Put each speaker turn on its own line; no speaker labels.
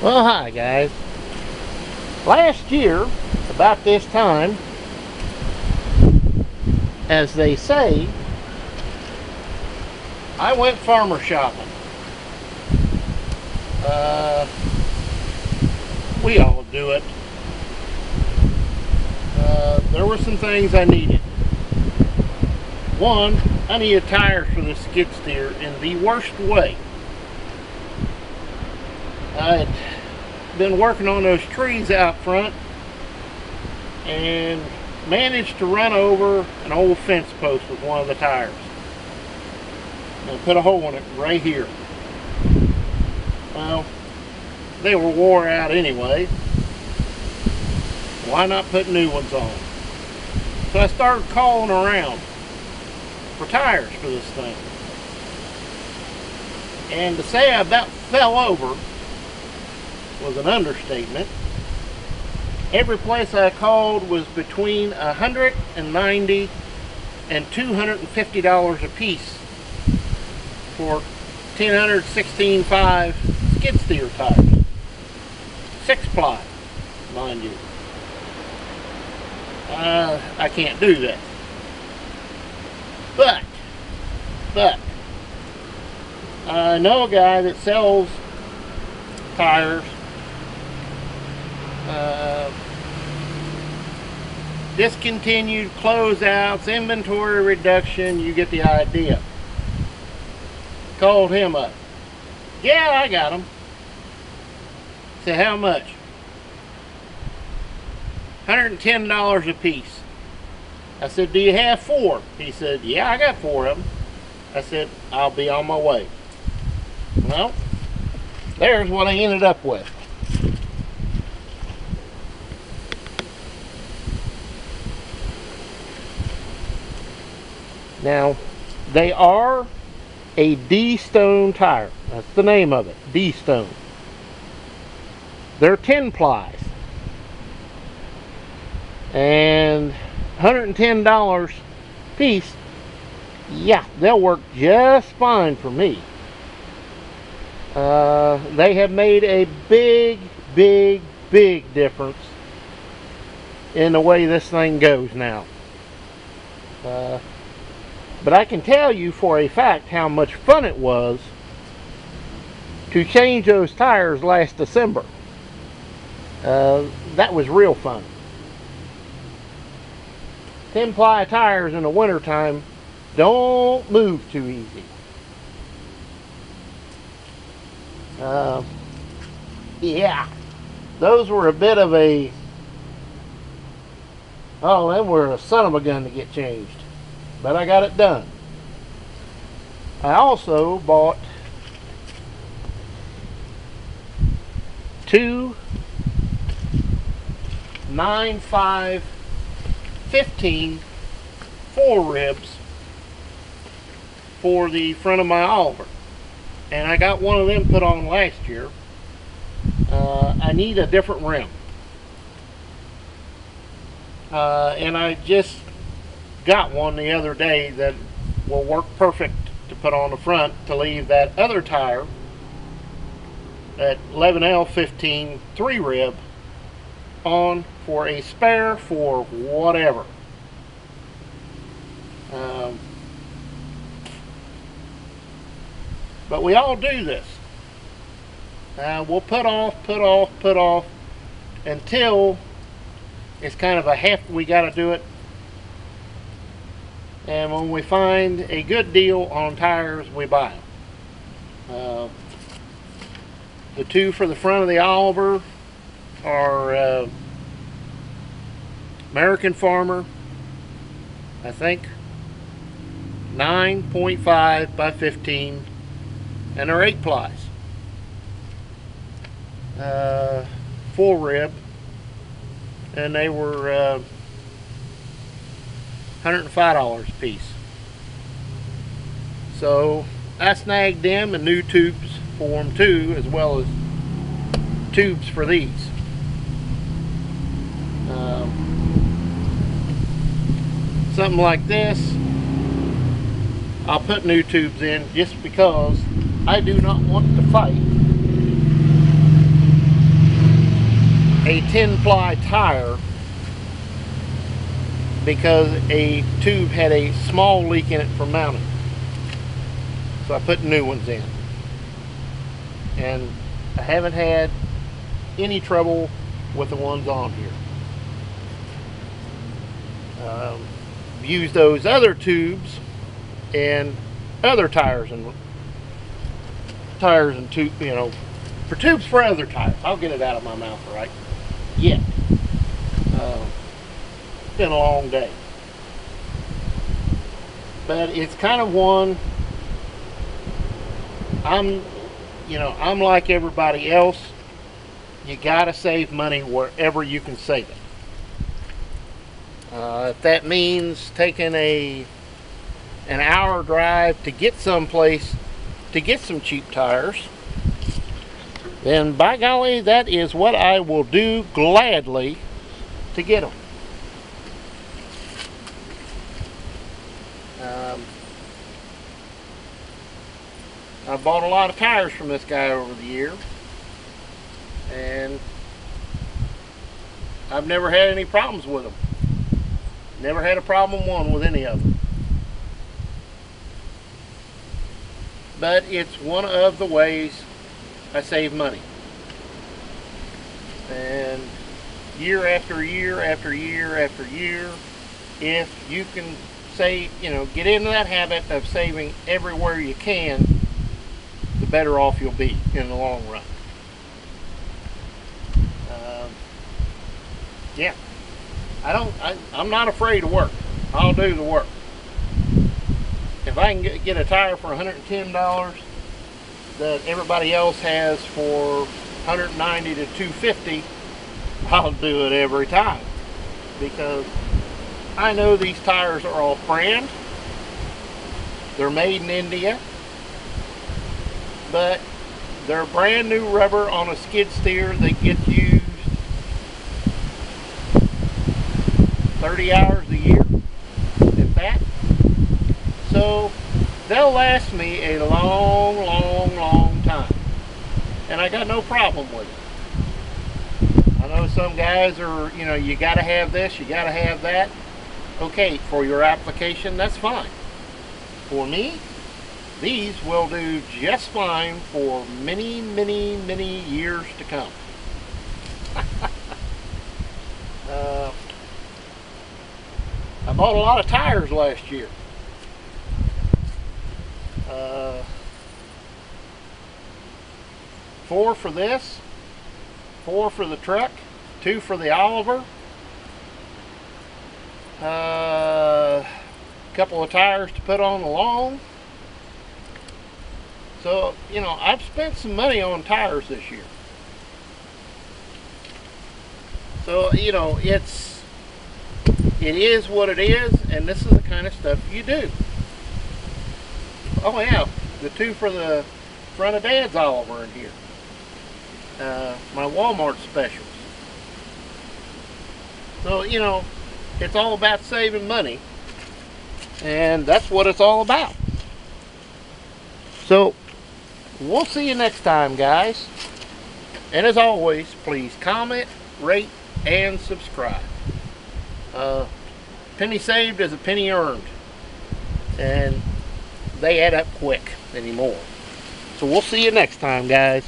Well, hi guys. Last year, about this time, as they say, I went farmer shopping. We all do it. There were some things I needed. One, I needed tires for the skid steer in the worst way. I had been working on those trees out front and managed to run over an old fence post with one of the tires. And put a hole in it right here. Well, they were wore out anyway. Why not put new ones on? So I started calling around for tires for this thing. And to say I about fell over was an understatement. Every place I called was between $190 and $250 a piece for 1016.5 skid steer tires. 6-ply, mind you. I can't do that. But I know a guy that sells tires, discontinued, closeouts, inventory reduction, you get the idea. Called him up. Yeah, I got them. Said, how much? $110 a piece. I said, do you have 4? He said, yeah, I got 4 of them. I said, I'll be on my way. Well, there's what I ended up with. Now, they are a Deestone tire. That's the name of it, Deestone. They're 10-plies. And $110 a piece, yeah, they'll work just fine for me. They have made a big difference in the way this thing goes now. But I can tell you for a fact how much fun it was to change those tires last December. That was real fun. 10-ply tires in the wintertime don't move too easy. Yeah, those were a bit of a, oh, they were a son of a gun to get changed, but I got it done. I also bought 2 9.5 15 4 ribs for the front of my Oliver, and I got one of them put on last year. I need a different rim, and I just got one the other day that will work perfect to put on the front to leave that other tire, that 11L15 3 rib, on for a spare for whatever. But we all do this. We'll put off until it's kind of a we got to do it. And when we find a good deal on tires, we buy them. The 2 for the front of the Oliver are American Farmer, I think, 9.5 by 15, and they're 8-plies. 4 rib, and they were $105 a piece. So I snagged them and new tubes for them too, as well as tubes for these. Something like this, I'll put new tubes in just because I do not want to fight a 10-ply tire because a tube had a small leak in it from mounting. So I put new ones in. And I haven't had any trouble with the ones on here. Used those other tubes and other tires and tube, you know, for tubes for other tires. I'll get it out of my mouth right. Yeah. It's been a long day, but it's kind of one. I'm like everybody else. You gotta save money wherever you can save it. If that means taking an hour drive to get someplace to get some cheap tires, then by golly, that is what I will do gladly to get them. I've bought a lot of tires from this guy over the years, and I've never had any problems with them. Never had a problem with any of them. But it's one of the ways I save money. And year after year after year after year, if you can save, get into that habit of saving everywhere you can, the better off you'll be in the long run. Yeah. I'm not afraid to work. I'll do the work. If I can get a tire for $110 that everybody else has for $190 to $250, I'll do it every time, because I know these tires are all brand. They're made in India, but they're brand new rubber on a skid steer that gets used 30 hours a year, if that. So they'll last me a long, long, long time, and I got no problem with it. I know some guys are, you got to have this, you got to have that. Okay, for your application, that's fine. For me, these will do just fine for many, many, many years to come. I bought a lot of tires last year. 4 for this, 4 for the truck, 2 for the Oliver, a couple of tires to put on the lawn. So, I've spent some money on tires this year. So, it is what it is, and this is the kind of stuff you do. Oh yeah, the 2 for the front of Dad's Oliver in here. My Walmart specials. So, it's all about saving money, and that's what it's all about. So, we'll see you next time, guys. And as always, please comment, rate, and subscribe. Penny saved is a penny earned, and they add up quick anymore. So we'll see you next time, guys.